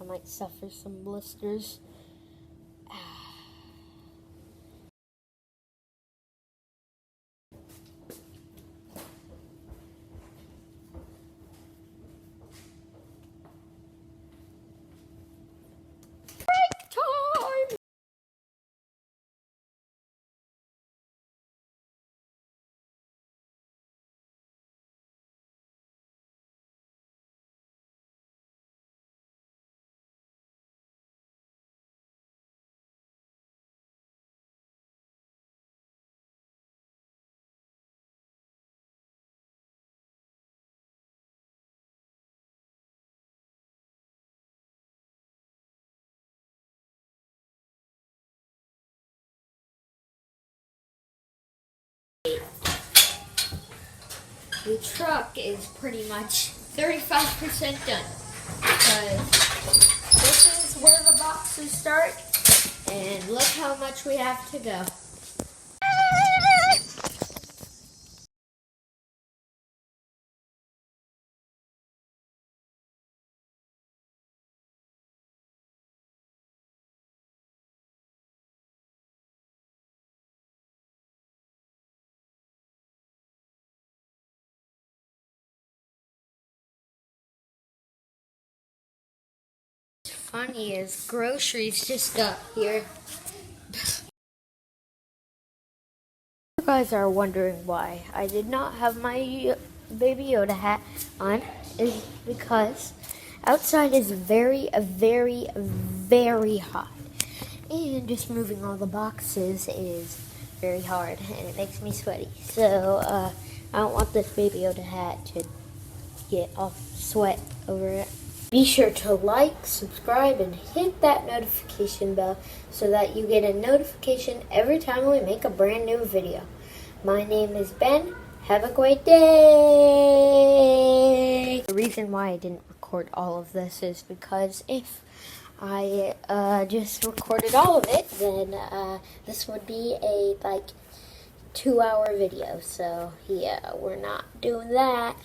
might suffer some blisters. Break time! The truck is pretty much 35% done, because this is where the boxes start, and look how much we have to go. Funny is groceries just got here. You guys are wondering why I did not have my Baby Yoda hat on, is because outside is very, very, very hot, and just moving all the boxes is very hard, and it makes me sweaty. So I don't want this Baby Yoda hat to get all sweat over it. Be sure to like, subscribe, and hit that notification bell so that you get a notification every time we make a brand new video. My name is Ben. Have a great day! The reason why I didn't record all of this is because if I just recorded all of it, then this would be a 2-hour video. So yeah, we're not doing that.